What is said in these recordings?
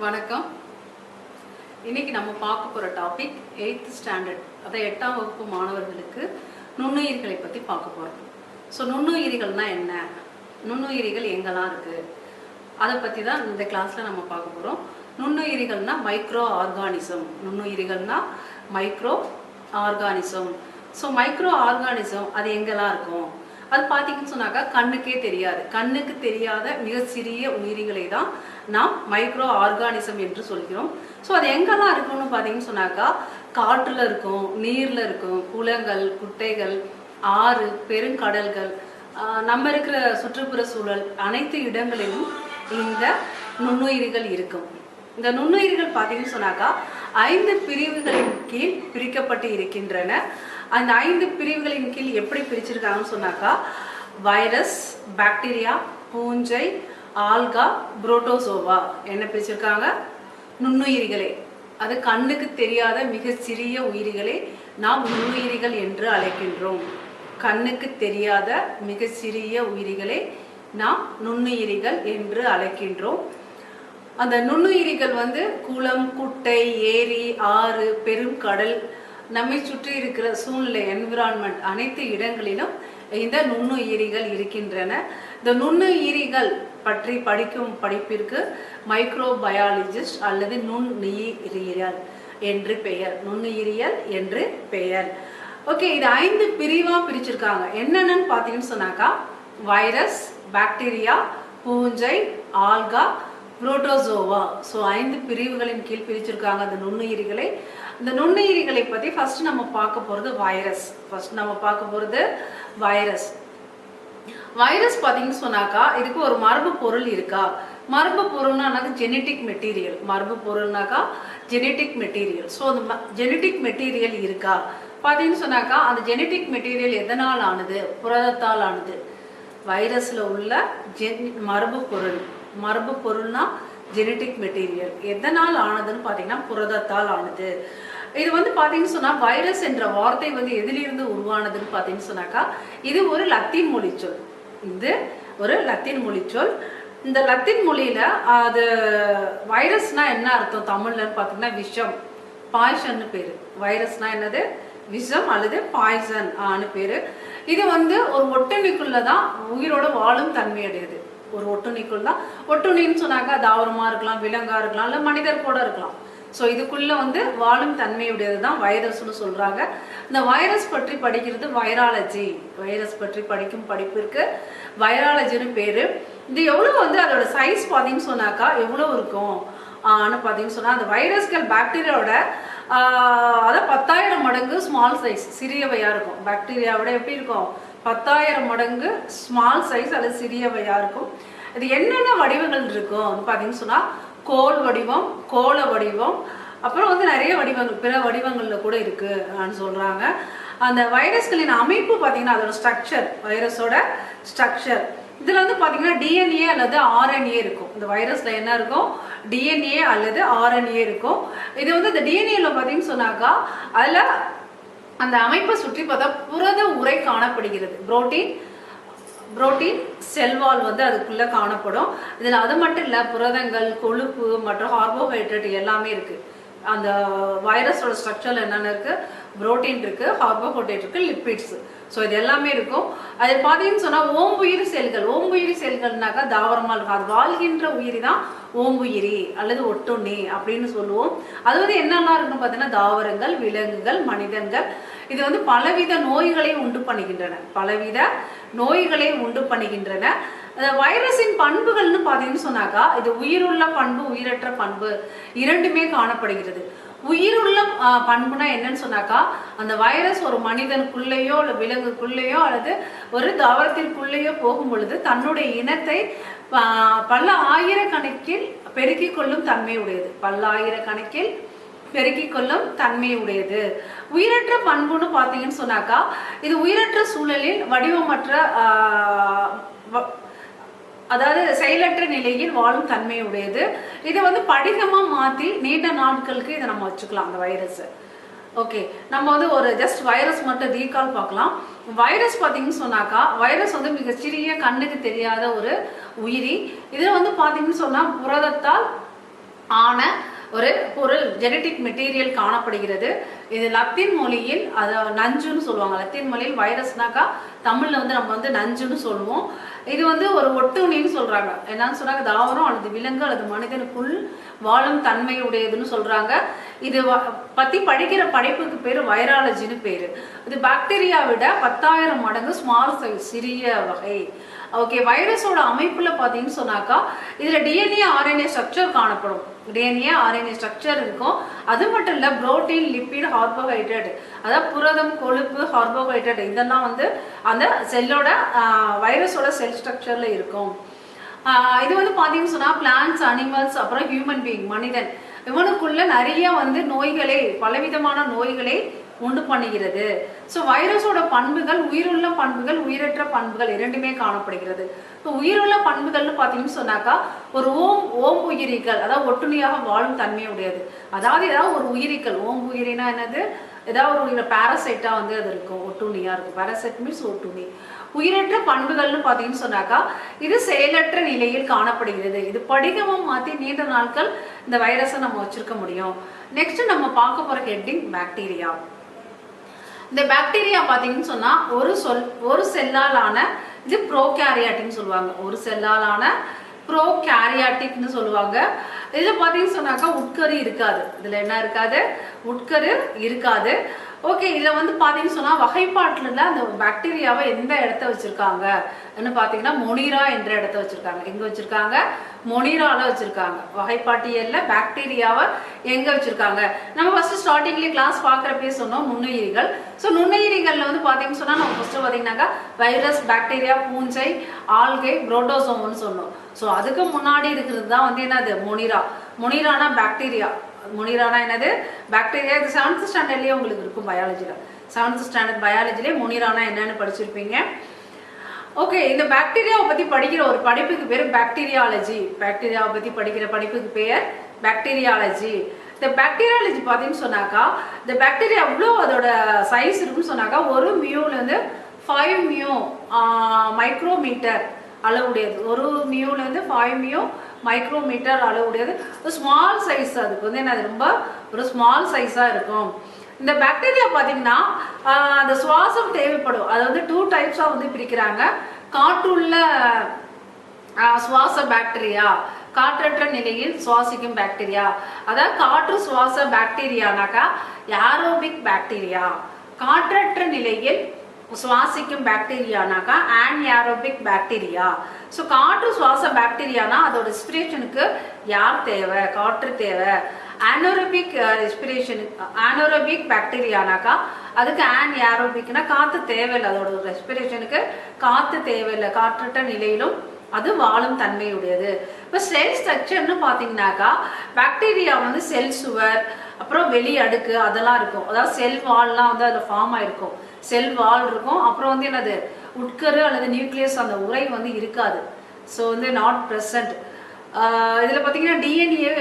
வணக்கம். இன்னைக்கு நம்ம பார்க்க போற டாபிக் 8th ஸ்டாண்டர்ட், அதாவது 8ஆம் வகுப்பு மாணவர்களுக்கு நுண்ணுயிர்களை பத்தி பார்க்க போறோம். ஸோ நுண்ணுயிரிகள்னா என்ன, நுண்ணுயிரிகள் எங்கெல்லாம் இருக்கு, அதை பத்தி தான் இந்த கிளாஸ்ல நம்ம பார்க்க போறோம். நுண்ணுயிரிகள்னா மைக்ரோ ஆர்கானிசம். நுண்ணுயிரிகள்னா micro organism. So micro organism அது எங்கெல்லாம் இருக்கும், அது பார்த்தீங்கன்னு சொன்னாக்கா கண்ணுக்கே தெரியாது. கண்ணுக்கு தெரியாத மிக சிறிய உயிரிகளை தான் நாம் மைக்ரோ ஆர்கானிசம் என்று சொல்கிறோம். ஸோ அது எங்கெல்லாம் இருக்கும்னு பார்த்தீங்கன்னு சொன்னாக்கா காற்றுல இருக்கும், நீர்ல இருக்கும், குளங்கள், குட்டைகள், ஆறு, பெருங்கடல்கள், நம்ம இருக்கிற சுற்றுப்புற சூழல் அனைத்து இடங்களிலும் இந்த நுண்ணுயிரிகள் இருக்கும். இந்த நுண்ணுயிரிகள் பார்த்தீங்கன்னு சொன்னாக்கா 5 பிரிவுகளின் கீழ் பிரிக்கப்பட்டு இருக்கின்றன. அந்த 5 பிரிவுகளின் கீழ் எப்படி பிரிச்சிருக்காங்கன்னு சொன்னாக்கா வைரஸ், பாக்டீரியா, பூஞ்சை, ஆல்கா, புரோட்டோசோவா என்ன பிரிச்சிருக்காங்க, நுண்ணுயிரிகளே. அது கண்ணுக்கு தெரியாத மிக சிறிய உயிரிகளை நாம் நுண்ணுயிரிகள் என்று அழைக்கின்றோம். கண்ணுக்கு தெரியாத மிக சிறிய உயிரிகளை நாம் நுண்ணுயிரிகள் என்று அழைக்கின்றோம். அந்த நுண்ணுயிரிகள் குளம், குட்டை, ஏரி, ஆறு, பெரும் கடல், நம்மை சுற்றி இருக்கிற சூழ்நிலை, என்விரான்மெண்ட் அனைத்து இடங்களிலும் இந்த நுண்ணுயிரிகள் இருக்கின்றன. இந்த நுண்ணுயிரிகள் பற்றி படிக்கும் படிப்பிற்கு மைக்ரோபயாலஜிஸ்ட் அல்லது நுண்ணுயிரியல் என்று பெயர். நுண்ணுயிரியல் என்று பெயர். ஓகே, இது 5 பிரிவா பிரிச்சிருக்காங்க. என்னென்னு பார்த்தீங்கன்னு சொன்னாக்கா வைரஸ், பாக்டீரியா, பூஞ்சை, ஆல்கா, புரோட்டோசோவா. ஸோ 5 பிரிவுகளின் கீழ் பிரிச்சிருக்காங்க அந்த நுண்ணுயிரிகளை. இந்த நுண்ணுயிரிகளை பற்றி ஃபர்ஸ்ட் நம்ம பார்க்க போகிறது வைரஸ். வைரஸ் பார்த்தீங்கன்னு சொன்னாக்கா இதுக்கு ஒரு மரபு பொருள் இருக்கா. மரபு பொருள்னா ஜெனட்டிக் மெட்டீரியல். மரபு பொருள்னாக்கா ஜெனட்டிக் மெட்டீரியல். ஸோ அந்த ஜெனட்டிக் மெட்டீரியல் இருக்கா பார்த்தீங்கன்னு சொன்னாக்கா அந்த ஜெனட்டிக் மெட்டீரியல் எதனால் ஆனது, புரதத்தால் ஆனது. வைரஸ்ல உள்ள மரபு பொருள், மரபு பொருள்னா ஜெனட்டிக் மெட்டீரியல் எதனால் ஆனதுன்னு பார்த்தீங்கன்னா புரதத்தால் ஆனது. இது பார்த்தீங்கன்னு சொன்னா வைரஸ் என்ற வார்த்தை எதிலிருந்து உருவானதுன்னு பார்த்தீங்கன்னு சொன்னாக்கா இது ஒரு லத்தீன் மொழி சொல். இது ஒரு லத்தீன் மொழி சொல். இந்த லத்தீன் மொழியில அது வைரஸ்னா என்ன அர்த்தம் தமிழ்லன்னு பார்த்தீங்கன்னா விஷம், பாய்சன்னு பேரு. வைரஸ்னா என்னது, விஷம் அல்லது பாய்சன் ஆனு பேரு. இது ஒரு ஒட்டுண்ணிக்குள்ளதான் உயிரோட வாழும் தன்மையுடையது. ஒரு ஒட்டுண்ணிக்குள் தான். ஒட்டுண்ணின்னு சொன்னாக்கா தாவரமா இருக்கலாம், விலங்கா இருக்கலாம், இல்ல மனிதர் கூட இருக்கலாம். ஸோ இதுக்குள்ள வாழும் தன்மையுடையது தான் வைரஸ்னு சொல்றாங்க. இந்த வைரஸ் பற்றி படிக்கிறது வைராலஜி. வைரஸ் பற்றி படிக்கும் படிப்பிற்கு வைராலஜின்னு பேரு. இது எவ்வளவு அதோட சைஸ் பார்த்தீங்கன்னு சொன்னாக்கா எவ்வளவு இருக்கும் பார்த்தீங்கன்னு சொன்னா அந்த வைரஸ்கள் பாக்டீரியாவோட அதாவது 10,000 மடங்கு ஸ்மால் சைஸ், சிறியவையா இருக்கும். பாக்டீரியாவோட எப்படி இருக்கும், 10,000 மடங்கு ஸ்மால் சைஸ் அல்லது சிறியவையா இருக்கும். இது என்னென்ன வடிவங்கள் இருக்கும் பார்த்தீங்கன்னு சொன்னா கோல் வடிவம், கோள வடிவம், அப்புறம் நிறைய வடிவங்கள், பிற வடிவங்கள்ல கூட இருக்கு சொல்றாங்க. அந்த வைரஸ்களின் அமைப்பு பார்த்தீங்கன்னா அதோட ஸ்ட்ரக்சர், வைரஸோட ஸ்ட்ரக்சர் இதுல பார்த்தீங்கன்னா டிஎன்ஏ அல்லது ஆர்என்ஏ இருக்கும். இந்த வைரஸ்ல என்ன இருக்கும், டிஎன்ஏ அல்லது ஆர்என்ஏ இருக்கும். இது இந்த டிஎன்ஏல பார்த்தீங்கன்னு சொன்னாக்கா அதுல அந்த அமைப்பை சுற்றி பார்த்தா புரத உரை காணப்படுகிறது. புரோட்டீன் செல்வால் அதுக்குள்ள காணப்படும். இதுல அது மட்டும் இல்ல புரதங்கள், கொழுப்பு மற்றும் கார்போஹைட்ரேட் எல்லாமே இருக்கு. அந்த வைரஸோட ஸ்ட்ரக்சர்ல என்னென்ன இருக்கு, புரோட்டீன் இருக்கு, கார்போஹைட்ரேட் இருக்கு, லிப்பிட்ஸ். ஸோ இது எல்லாமே இருக்கும். அது பார்த்தீங்கன்னு சொன்னா ஓம்புயிரி செல்கள். ஓம்புயிரி செல்கள்னாக்கா தாவரமா இருக்கும். அது வாழ்கின்ற உயிரி தான் ஓம்புயிரி அல்லது ஒட்டுண்ணி அப்படின்னு சொல்லுவோம். அது என்னெல்லாம் இருக்குன்னு பார்த்தீங்கன்னா தாவரங்கள், விலங்குகள், மனிதர்கள். இது பலவித நோய்களை உண்டு பண்ணுகின்றன. வைரஸின் பண்புகள்னு பார்த்தீங்கன்னு சொன்னாக்கா இது உயிருள்ள பண்பு, உயிரற்ற பண்பு இரண்டுமே காணப்படுகிறது. உயிருள்ள பண்புனா என்னன்னு சொன்னாக்கா அந்த வைரஸ் ஒரு மனிதனுக்குள்ளேயோ அல்ல விலங்குக்குள்ளேயோ அல்லது ஒரு தாவரத்திற்குள்ளேயோ போகும் பொழுது தன்னுடைய இனத்தை பல ஆயிரக்கணக்கில் பெருக்கிக் கொள்ளும் தன்மை உடையது. பல்லாயிரக்கணக்கில் பெருக்கிக் கொள்ளும் தன்மை உடையது. உயிரற்ற பண்புன்னு பார்த்தீங்கன்னு சொன்னாக்கா இது உயிரற்ற சூழலில் வடிவமற்ற அதாவது செயலற்ற நிலையில் வாழும் தன்மை உடையது. இதை படிகமா மாற்றி நீண்ட நாட்களுக்கு இதை நம்ம வச்சுக்கலாம் அந்த வைரஸ். ஓகே, நம்ம ஒரு ஜஸ்ட் வைரஸ் மட்டும் ரீகால் பார்க்கலாம். வைரஸ் பார்த்தீங்கன்னு சொன்னாக்கா வைரஸ் மிக சிறிய கண்ணுக்கு தெரியாத ஒரு உயிரி. இதில் பார்த்தீங்கன்னு சொன்னால் புரதத்தால் ஆன ஒரு பொருள் ஜெனட்டிக் மெட்டீரியல் காணப்படுகிறது. இது லத்தீன் மொழியில் அதை நஞ்சுன்னு சொல்லுவாங்க. லத்தீன் மொழியில் வைரஸ்னாக்கா தமிழ்ல வந்து நம்ம வந்து நஞ்சுன்னு சொல்லுவோம். இது வந்து ஒரு ஒட்டுண்ணின்னு சொல்றாங்க. என்னன்னு சொன்னாங்க, தாவரம் அல்லது விலங்கு அல்லது மனிதனுக்குள் வாழும் தன்மையுடையதுன்னு சொல்றாங்க. இது பத்தி படிக்கிற படிப்புக்கு பேரு வைராலஜின்னு பேரு. இது பாக்டீரியா விட 10,000 மடங்கு ஸ்மால் சைஸ், சிறிய வகை. ஓகே, வைரஸோட அமைப்புல பாத்தீங்கன்னு சொன்னாக்கா இதுல டிஎன்ஏ ஆர்என்ஏ ஸ்ட்ரக்சர் காணப்படும். டிஎன்ஏ ஆர்என்ஏ ஸ்ட்ரக்சர் இருக்கும். அது மட்டும் இல்ல புரோட்டீன், லிப்பிட், கார்போஹைட்ரேட், அதாவது புரதம், கொழுப்பு, கார்போஹைட்ரேட் இதெல்லாம் வந்து அந்த செல்லோட வைரஸோட செல் ஸ்ட்ரக்சர்ல இருக்கும். இது வந்து பாத்தீங்கன்னு சொன்னா பிளான்ட்ஸ், அனிமல்ஸ், அப்புறம் ஹியூமன் பீயிங் மனிதன் இவனுக்குள்ள நிறைய வந்து நோய்களை, பலவிதமான நோய்களை உண்டு பண்ணுகிறது. ஸோ வைரஸோட பண்புகள் உயிருள்ள பண்புகள், உயிரற்ற பண்புகள் இரண்டுமே காணப்படுகிறது. இப்போ உயிருள்ள பண்புகள்னு பார்த்தீங்கன்னு சொன்னாக்கா ஒரு ஓம் உயிரிகள், அதாவது ஒட்டுணியாக வாழும் தன்மையுடையது. அதாவது ஏதாவது ஒரு உயிரிகள், ஓம் உயிரினா என்னது, ஏதாவது ஒரு பாராசைட்டா வந்து அது இருக்கும், ஒட்டுணியா இருக்கும். பாராசைட் மீன்ஸ் ஒட்டுணி. உயிரற்ற பண்புகள்னு பார்த்தீங்கன்னு சொன்னாக்கா இது செயலற்ற நிலையில் காணப்படுகிறது. இது படிகமும் மாற்றி நீண்ட நாட்கள் இந்த வைரஸை நம்ம வச்சிருக்க முடியும். நெக்ஸ்ட் நம்ம பார்க்க போற ஹெட்டிங் பாக்டீரியா. இந்த பாக்டீரியா பார்த்தீங்கன்னு சொன்னா ஒரு செல்லால் ஆன, இது ப்ரோகேரியாட்டிக்னு சொல்லுவாங்க. ஒரு செல்லால் ஆன ப்ரோகேரியாட்டிக்னு சொல்லுவாங்க. இதுல பார்த்தீங்கன்னு சொன்னாக்கா உட்கரு இருக்காது. இதுல என்ன இருக்காது, உட்கரு இருக்காது. ஓகே, இதுல வந்து பாத்தீங்கன்னு சொன்னா வகைப்பாட்டுல அந்த பாக்டீரியாவை எந்த இடத்த வச்சிருக்காங்க பாத்தீங்கன்னா மொனிரா என்ற இடத்த வச்சிருக்காங்க. எங்க வச்சிருக்காங்க, மொனிரால வச்சிருக்காங்க. வகைப்பாட்டியல்ல பாக்டீரியாவை எங்க வச்சிருக்காங்க, நம்ம ஃபர்ஸ்ட் ஸ்டார்டிங்லயே கிளாஸ் பாக்குறப்பே சொன்னோம் நுண்ணுயிரிகள். ஸோ நுண்ணுயிரிகள்ல வந்து பாத்தீங்கன்னு சொன்னா நம்ம ஃபர்ஸ்ட் பாத்தீங்கன்னாக்கா வைரஸ், பாக்டீரியா, பூஞ்சை, ஆல்கை, புரோட்டோசோம்னு சொன்னோம். ஸோ அதுக்கு முன்னாடி இருக்கிறது தான் வந்து என்னது, மொனிரா. மொனிரானா பாக்டீரியா. மொனிரானா என்னது, பாக்டீரியா. இது 7th ஸ்டாண்டர்ட்லயே உங்களுக்கு இருக்கும் பயாலஜில. 7th ஸ்டாண்டர்ட் பயாலஜிலே மொனிரானா என்னன்னு படிச்சிருப்பீங்க. ஓகே, இந்த பாக்டீரியாவை பத்தி படிக்கிற ஒரு படிப்புக்கு பேர் பாக்டீரியாலஜி. பாக்டீரியாவை பத்தி படிக்கிற படிப்புக்கு பேர் பாக்டீரியாலஜி. இந்த பாக்டீரியாலஜி பார்த்தீங்கன்னு சொன்னாக்கா இந்த பாக்டீரியா எவ்வளோ அதோட சைஸ் இருக்குன்னு சொன்னாக்கா 1 மியூல இருந்து 5 மியூ மைக்ரோமீட்டர் அளவுடையது. 1 மியூல இருந்து 5 மியூ மைக்ரோமீட்டர் அளவுடையது. Small size. அதுக்கு வந்து என்ன, ரொம்ப ஒரு ஸ்மால் சைஸா இருக்கும். இந்த பாக்டீரியா பார்த்தீங்கன்னா அந்த சுவாசம் தேவைப்படும். அது வந்து 2 டைப்ஸாக வந்து பிரிக்கிறாங்க. காற்றுள்ள சுவாச பாக்டீரியா, காற்றற்ற நிலையில் சுவாசிக்கும் பாக்டீரியா. அதாவது காற்று சுவாச பாக்டீரியானாக்கா ஏரோபிக் பாக்டீரியா. காற்றற்ற நிலையில் சுவாசிக்கும் பாக்டீரியானாக்கா ஆன்ஏரோபிக் பாக்டீரியா. ஸோ காற்று சுவாச பாக்டீரியானா அதோட ரெஸ்பிரேஷனுக்கு யார் தேவை, காற்று தேவை. ஆனோரோபிக் ரெஸ்பிரேஷன், ஆனோரோபிக் பாக்டீரியானாக்கா அதுக்கு ஏரோபிக்னா காற்று தேவையில்லை, அதோட ரெஸ்பிரேஷனுக்கு காற்று தேவையில்லை. காற்றற்ற நிலையிலும் அது வாழும் தன்மையுடையது. இப்போ செல் ஸ்ட்ரக்சர்னு பார்த்தீங்கன்னாக்கா பாக்டீரியா வந்து செல் சுவர், அப்புறம் வெளி அடுக்கு அதெல்லாம் இருக்கும். அதாவது செல் வால்லாம் வந்து அதில் ஃபார்ம் ஆயிருக்கும். செல் வால் இருக்கும். அப்புறம் வந்து என்னது, உட்கரு அல்லது நியூக்ளியஸ் அந்த உரை வந்து இருக்காது. ஸோ வந்து நாட் ப்ரெசன்ட். இதில் பார்த்தீங்கன்னா டிஎன்ஏ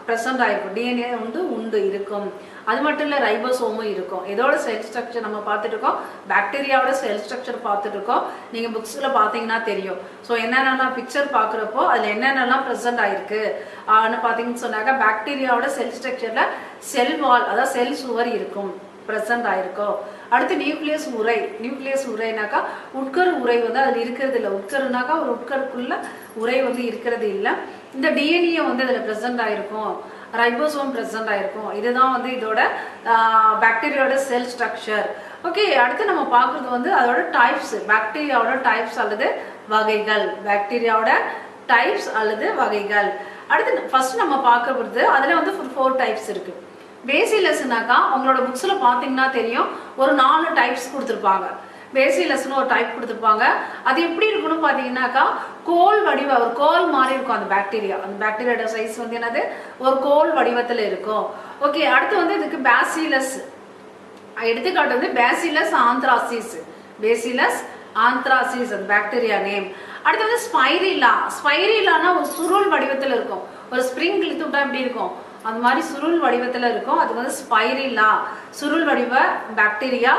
ப்ரெசன்ட் ஆகிருக்கும். டிஎன்ஏ வந்து உண்டு இருக்கும். அது மட்டும் இல்லை, ரைபோசோமும் இருக்கும். இதோட செல் ஸ்ட்ரக்சர் நம்ம பார்த்துட்டு இருக்கோம். பாக்டீரியாவோட செல் ஸ்ட்ரக்சர் பார்த்துட்டு இருக்கோம். நீங்கள் புக்ஸில் பார்த்தீங்கன்னா தெரியும். ஸோ என்னென்னலாம் பிக்சர் பார்க்குறப்போ அதில் என்னென்னலாம் ப்ரெசென்ட் ஆகிருக்கு பார்த்தீங்கன்னு சொன்னாக்கா பாக்டீரியாவோட செல் ஸ்ட்ரக்சரில் செல் வால், அதாவது செல் சுவர் இருக்கும், ப்ரெசென்ட் ஆகிருக்கும். அடுத்து நியூக்ளியஸ் உரை. நியூக்ளியஸ் உரைனாக்கா உட்கரு உரை வந்து அதில் இருக்கிறது இல்லை. உட்கருனாக்கா ஒரு உட்கருக்குள்ள உரை வந்து இருக்கிறது இல்லை. இந்த டிஎன்ஏ வந்து அதில் ப்ரெசென்ட் ஆகிருக்கும். ரைபோசோம் ப்ரெசென்ட் ஆகிருக்கும். இதுதான் வந்து இதோட பாக்டீரியாவோட செல் ஸ்ட்ரக்சர். ஓகே, அடுத்து நம்ம பார்க்குறது வந்து அதோட டைப்ஸ், பாக்டீரியாவோட டைப்ஸ் அல்லது வகைகள். பாக்டீரியாவோட டைப்ஸ் அல்லது வகைகள். அடுத்து ஃபர்ஸ்ட் நம்ம பார்க்கறது அதில் வந்து 4 டைப்ஸ் இருக்கு. பேசிலஸ்னாக்கா உங்களோட புக்ஸில் பார்த்தீங்கன்னா தெரியும், ஒரு 4 டைப்ஸ் கொடுத்துருப்பாங்க. பேசிலஸ்னு ஒரு டைப் கொடுத்துருப்பாங்க. அது எப்படி இருக்குன்னு பார்த்தீங்கன்னாக்கா கோல் வடிவ, ஒரு கோல் மாதிரி இருக்கும் அந்த பாக்டீரியா. அந்த பாக்டீரியாவோட சைஸ் வந்து என்னது, ஒரு கோல் வடிவத்தில் இருக்கும். ஓகே, அடுத்து வந்து இதுக்கு பேசிலஸ், எடுத்துக்காட்டு வந்து பேசிலஸ் ஆந்த்ராசிஸ். பேசிலஸ் ஆந்த்ராசிஸ் அந்த பாக்டீரியா நேம். அடுத்து வந்து ஸ்பைரிலா. ஸ்பைரிலானா ஒரு சுருள் வடிவத்தில் இருக்கும். ஒரு ஸ்ப்ரிங் இழுத்து விட்டா எப்படி இருக்கும், அந்த மாதிரி சுருள் வடிவத்தில் இருக்கும். அது வந்து ஸ்பைரிலா, சுருள் வடிவ bacteria.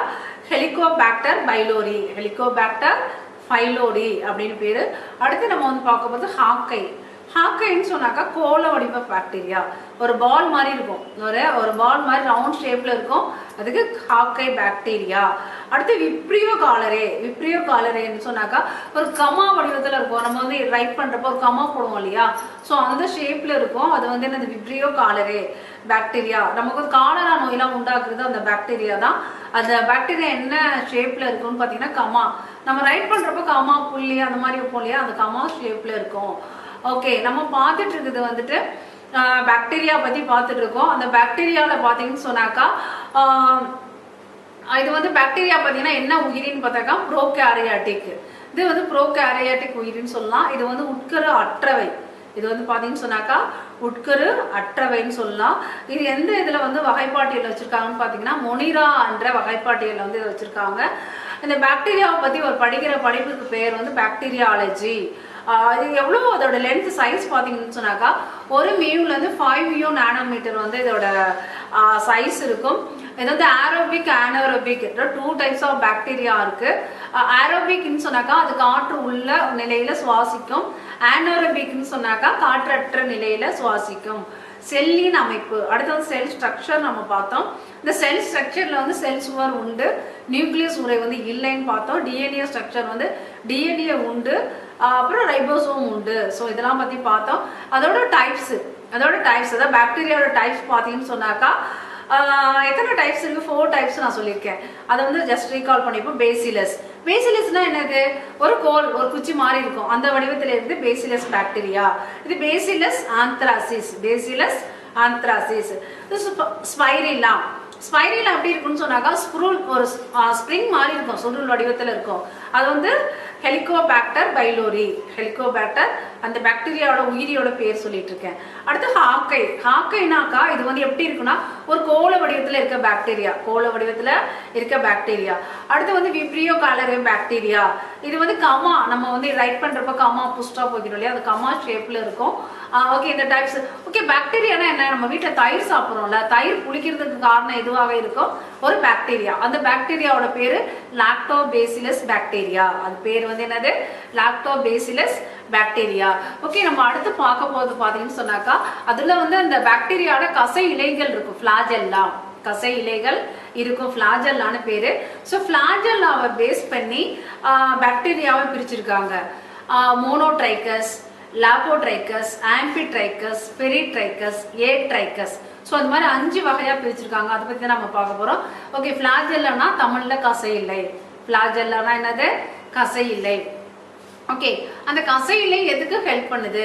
Helicobacter pylori, Helicobacter pylori அப்படின்னு பேரு. அடுத்து நம்ம வந்து பார்க்க போது ஹாக்கை. ஹாக்கைன்னு சொன்னாக்கா கோள வடிவ பாக்டீரியா, ஒரு பால் மாதிரி இருக்கும், ஒரு பால் மாதிரி ரவுண்ட் ஷேப்ல இருக்கும், அதுக்கு ஹாக்கை பாக்டீரியா. அடுத்து விப்ரியோ காலரேன்னு சொன்னாக்கா ஒரு கமா வடிவத்தில் இருக்கும். நம்ம வந்து ரைட் பண்ணுறப்போ ஒரு கமா போடுவோம் இல்லையா, ஸோ அந்த ஷேப்பில் இருக்கும். அது வந்து என்னது விப்ரியோ காலரே பாக்டீரியா. நமக்கு காலரா நோயெல்லாம் உண்டாக்குறது அந்த பாக்டீரியா தான். அந்த பாக்டீரியா என்ன ஷேப்பில் இருக்குன்னு பார்த்தீங்கன்னா கமா. நம்ம ரைட் பண்ணுறப்போ கமா புள்ளி அந்த மாதிரி வைப்போம் இல்லையா, அந்த கமா ஷேப்பில் இருக்கும். ஓகே, நம்ம பார்த்துட்டு இருக்குது வந்துட்டு பாக்டீரியா பற்றி பார்த்துட்டு இருக்கோம். அந்த பாக்டீரியாவில் பார்த்தீங்கன்னு சொன்னாக்கா இது வந்து பாக்டீரியா பார்த்தீங்கன்னா என்ன உயிரின்னு பார்த்தாக்கா ப்ரோகேரியாட்டிக். இது வந்து ப்ரோகேரியாட்டிக் உயிரின்னு சொல்லலாம். இது வந்து உட்கரு அற்றவை. இது வந்து பார்த்தீங்கன்னு சொன்னாக்கா உட்கரு அற்றவைன்னு சொல்லலாம். இது எந்த இதில் வந்து வகைப்பாட்டியல் வச்சுருக்காங்கன்னு பார்த்தீங்கன்னா மொனிரா என்ற வகைப்பாட்டியலில் வந்து இதை வச்சுருக்காங்க. இந்த பாக்டீரியாவை பற்றி ஒரு படிக்கிற படிப்புக்கு பேர் வந்து பாக்டீரியாலஜி. இது எவ்வளோ அதோட லென்த் சைஸ் பார்த்தீங்கன்னு சொன்னாக்கா ஒரு மியூலேருந்து 5 மியூ நானோமீட்டர் வந்து இதோட சைஸ் இருக்கும். இது வந்து aerobic anaerobic 2 types of bacteria இருக்கு. ஏரோபிக்னு சொன்னாக்கா அது காற்று உள்ள நிலையில சுவாசிக்கும். அனேரோபிக்னு சொன்னாக்கா காற்றற்ற நிலையில சுவாசிக்கும். செல்லின் அமைப்பு, அடுத்தது செல் ஸ்ட்ரக்சர் நம்ம பார்த்தோம். இந்த செல் ஸ்ட்ரக்சர்ல வந்து செல் சுவர் உண்டு, நியூக்ளியஸ் உரை வந்து இல்லைன்னு பார்த்தோம். டிஎன்ஏ ஸ்ட்ரக்சர் வந்து டிஎன்ஏ உண்டு, அப்புறம் ரைபோசோம் உண்டு. ஸோ இதெல்லாம் பற்றி பார்த்தோம். அதோட டைப்ஸ் அதாவது பாக்டீரியாவோட டைப்ஸ் பார்த்தீங்கன்னு சொன்னாக்கா எத்தனை டைப்ஸ் இருக்கு? 4 டைப்ஸ் நான் சொல்லியிருக்கேன். அதை வந்து ஜஸ்ட் ரீகால் பண்ணிப்போம். பேசிலஸ்னா என்னது? ஒரு குச்சி மாதிரி இருக்கும், அந்த வடிவத்தில் இருந்து பேசிலஸ் பாக்டீரியா. இது பேசிலஸ் ஆந்த்ராசிஸ். ஸ்பைரிலா எப்படி இருக்குன்னு சொன்னாக்கா ஒரு ஸ்ப்ரிங் மாதிரி இருக்கும், சுருள் வடிவத்தில் இருக்கும். அது வந்து ஹெலிகோபாக்டர் பைலோரி. அந்த பாக்டீரியாவோட உயிரியோட பேர் சொல்லிட்டு இருக்கேன். அடுத்து ஹாக்கைனாக்கா இது வந்து எப்படி இருக்குன்னா ஒரு கோள வடிவத்தில் இருக்க பாக்டீரியா. அடுத்து வந்து விப்ரியோ காலரே பாக்டீரியா. இது வந்து கமா, நம்ம வந்து ரைட் பண்றப்ப கமா புஸ்டா போய்க்கிறோம் இல்லையா, அது கமா ஷேப்ல இருக்கும். ஓகே, இந்த டைப்ஸ். ஓகே, பாக்டீரியானா என்ன? நம்ம வீட்டில் தயிர் சாப்பிட்றோம்ல, தயிர் புளிக்கிறதுக்கு காரணம் எதுவாக இருக்கும்? ஒரு பாக்டீரியா. அந்த பாக்டீரியாவோட பேரு லாக்டோபேசிலஸ் பாக்டீரியா. அது பேர் வந்து என்னது? Lactobacillus bacteria. ஓகே, நம்ம அடுத்து பார்க்க போது பார்த்தீங்கன்னு சொன்னாக்கா அதுல வந்து அந்த பாக்டீரியாவோட கசை இலைகள் இருக்கும், ஃபிளாஜெல்லா. கசை இலைகள் இருக்கும், ஃபிளாஜெல்லான்னு பேரு. ஸோ ஃபிளாஜெல்லாவை பேஸ் பண்ணி பாக்டீரியாவை பிரிச்சிருக்காங்க. மோனோட்ரைக்கஸ், லாபோட்ரைக்கஸ், ஆம்பிட்ரைக்கஸ், பெரிட்ரைக்கஸ், ஏட்ரைக்கஸ். ஸோ அந்த மாதிரி 5 வகையாக பிரிச்சிருக்காங்க. அதை பற்றி தான் நம்ம பார்க்க போகிறோம். ஓகே, ஃபிளாஜெல்லானா தமிழில் கசை இல்லை. ஃபிளாஜெல்லானா என்னது? கசை இல்லை. ஓகே, அந்த கசையிலே எதுக்கு ஹெல்ப் பண்ணுது?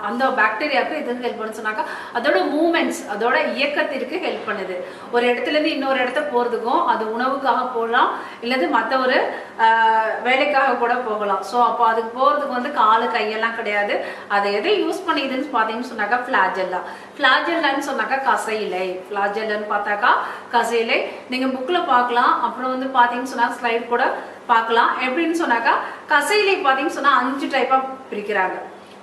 அந்த பாக்டீரியாவுக்கு எதுக்கு ஹெல்ப் பண்ணுன்னு சொன்னாக்கா அதோட மூமெண்ட்ஸ், அதோட இயக்கத்திற்கு ஹெல்ப் பண்ணுது. ஒரு இடத்துல இருந்து இன்னொரு இடத்த போகிறதுக்கும், அது உணவுக்காக போகலாம், இல்லது மற்ற ஒரு வேலைக்காக கூட போகலாம். ஸோ அப்போ அதுக்கு போகிறதுக்கு வந்து காலு கையெல்லாம் கிடையாது. அதை எதை யூஸ் பண்ணிதுன்னு பார்த்தீங்கன்னு சொன்னாக்கா ஃபிளாஜெல்லான்னு சொன்னாக்கா கசையிலை. ஃபிளாஜெல்லான்னு பார்த்தாக்கா கசையிலை. நீங்கள் புக்கில் பார்க்கலாம். அப்புறம் வந்து பார்த்தீங்கன்னு சொன்னா ஸ்லைட் கூட பார்க்கலாம். எப்படின்னு சொன்னாக்கா கசையிலை பார்த்தீங்கன்னு சொன்னா 5 டைப்பா பிரிக்கிறாங்க.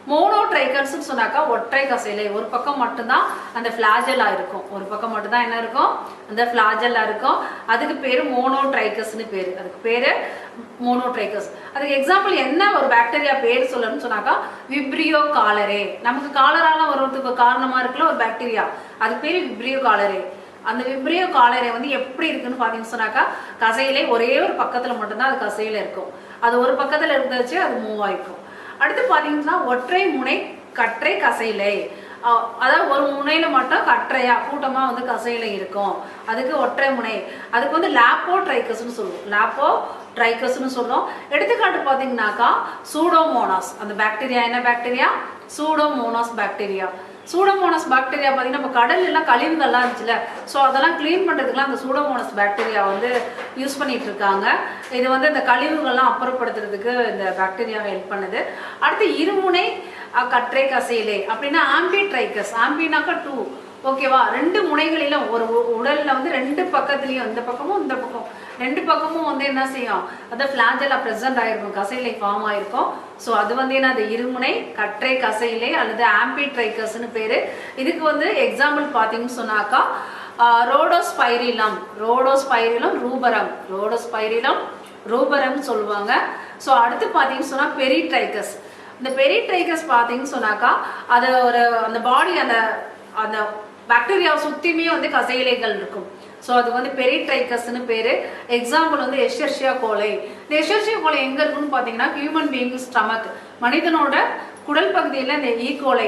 மோனோட்ரைக்கர்ஸ்ன்னு சொன்னாக்கா ஒற்றை கசையிலை, ஒரு பக்கம் மட்டும்தான் அந்த ஃபிளாஜெல்லா இருக்கும், ஒரு பக்கம் மட்டும்தான் என்ன இருக்கும்? அந்த ஃபிளாஜெல்லா இருக்கும். அதுக்கு பேரு மோனோட்ரைக்கஸ்னு பேரு. அதுக்கு பேரு மோனோட்ரைக்கஸ். அதுக்கு எக்ஸாம்பிள் என்ன ஒரு பாக்டீரியா பேர் சொல்லணும்னு சொன்னாக்கா விப்ரியோ காலரே. நமக்கு காலரால வருவதுக்கு காரணமா இருக்குல்ல ஒரு பாக்டீரியா, அது பேரு விப்ரியோ காலரே. அந்த விப்ரியோ காலரே வந்து எப்படி இருக்குன்னு பார்த்தீங்கன்னு சொன்னாக்கா கசையிலே ஒரே ஒரு பக்கத்தில் மட்டும்தான் அது கசையில இருக்கும். அது ஒரு பக்கத்தில் இருந்துச்சு, அது மூவ் ஆகிக்கும். அடுத்து பார்த்தீங்கன்னா ஒற்றை முனை கற்றை கசையிலை. அதாவது ஒரு முனையில மட்டும் கற்றையா கூட்டமாக வந்து கசையில இருக்கும், அதுக்கு ஒற்றை முனை. அதுக்கு வந்து லாப்போட்ரைக்கஸ்ன்னு சொல்லுவோம். எடுத்துக்காட்டு பார்த்தீங்கன்னாக்கா சூடோமோனாஸ். அந்த பாக்டீரியா என்ன bacteria? Pseudomonas bacteria. Pseudomonas bacteria பார்த்தீங்கன்னா இப்போ கடல் எல்லாம் கழிவுகள்லாம் இருந்துச்சுல, ஸோ அதெல்லாம் க்ளீன் பண்ணுறதுக்குலாம் அந்த சூடோமோனாஸ் பாக்டீரியா வந்து யூஸ் பண்ணிட்டு இருக்காங்க. இது வந்து இந்த கழிவுகள்லாம் அப்புறப்படுத்துறதுக்கு இந்த பாக்டீரியா ஹெல்ப் பண்ணுது. அடுத்து இருமுனை கற்றை கசையிலே அப்படின்னா ஆம்பிட்ரைக்கஸ். ஆம்பினாக்கா 2, ஓகேவா? 2 முனைகளிலும் ஒரு உடல்ல வந்து 2 பக்கத்துலையும், இந்த பக்கமும் இந்த பக்கம் 2 பக்கமும் வந்து என்ன செய்யும்? அது ஃபிளாஜெல்லா ப்ரெசென்ட் ஆயிருக்கும், கசையிலை ஃபார்ம் ஆயிருக்கும். ஸோ அது வந்து என்ன? அது இருமுனை கற்றை கசையிலை அல்லது ஆம்பிட்ரைக்கஸ்ன்னு பேரு. இதுக்கு வந்து எக்ஸாம்பிள் பார்த்தீங்கன்னு சொன்னாக்கா ரோடோஸ்பைரிலம், ரூபரம் சொல்லுவாங்க. ஸோ அடுத்து பார்த்தீங்கன்னு சொன்னா பெரிட்ரைக்கஸ். இந்த பெரிட்ரைக்கஸ் பார்த்தீங்கன்னு சொன்னாக்கா அது ஒரு அந்த பாடி அந்த அந்த பாக்டீரியாவை சுத்தியுமே வந்து கசையிலைகள் இருக்கும். ஸோ அது வந்து பெரிட்ரைக்கஸ்னு பேரு. எக்ஸாம்பிள் வந்து எஷெர்ஷியா கோலை. இந்த எஷெர்ஷியா கோலை எங்க இருக்குன்னு பார்த்தீங்கன்னா ஹியூமன் பீயிங் ஸ்டமக், மனிதனோட குடல் பகுதியில் இந்த ஈகோலை,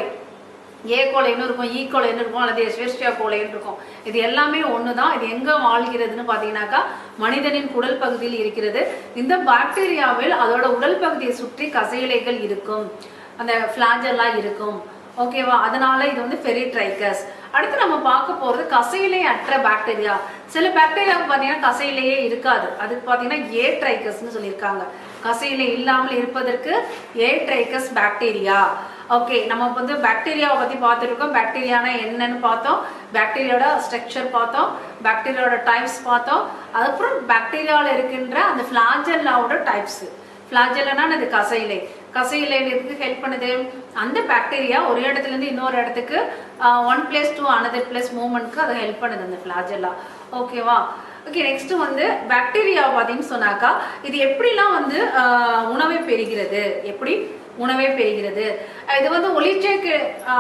ஏ கோலைன்னு இருக்கும், ஈ கோலைன்னு இருக்கும், அல்லது எஸ்வெர்ஷியா கோலைன்னு இருக்கும். இது எல்லாமே ஒன்று தான். இது எங்கே வாழ்கிறதுன்னு பார்த்தீங்கன்னாக்கா மனிதனின் குடல் பகுதியில் இருக்கிறது. இந்த பாக்டீரியாவில் அதோட உடல் பகுதியை சுற்றி கசையிலைகள் இருக்கும், அந்த ஃபிளாஜெல்லாம் இருக்கும். ஓகேவா? அதனால இது வந்து பெரிட்ரைக்கஸ். அடுத்து நம்ம பார்க்க போகிறது கசையிலை அற்ற பாக்டீரியா. சில பாக்டீரியாவுக்கு பார்த்தீங்கன்னா கசையிலையே இருக்காது. அதுக்கு பார்த்தீங்கன்னா ஏட்ரைக்கஸ்ன்னு சொல்லியிருக்காங்க. கசையிலை இல்லாமல் இருப்பதற்கு ஏட்ரைக்கஸ் பாக்டீரியா. ஓகே, நம்ம வந்து பாக்டீரியாவை பற்றி பார்த்துருக்கோம். பாக்டீரியானா என்னன்னு பார்த்தோம், பாக்டீரியாவோட ஸ்ட்ரக்சர் பார்த்தோம், பாக்டீரியாவோட டைப்ஸ் பார்த்தோம். அதுக்கப்புறம் பாக்டீரியாவில் இருக்கின்ற அந்த ஃபிளாஜெல்லாவோட டைப்ஸ். ஃபிளாஜெல்லானா அது கசையிலை. கசையிலைக்கு ஹெல்ப் பண்ணுது. அந்த பாக்டீரியா ஒரு இடத்துல இருந்து இன்னொரு இடத்துக்கு one place to another place மூவ்மெண்ட்க்கு அது ஹெல்ப் பண்ணுது அந்த ஃபிளாஜெல்லா. ஓகேவா? ஓகே, நெக்ஸ்ட் வந்து பாக்டீரியா பார்த்தீங்கன்னு சொன்னாக்கா இது எப்படிலாம் வந்து உணவை பெறுகிறது, எப்படி உணவே பெறுகிறது. இது வந்து ஒளிச்சேர்க்கை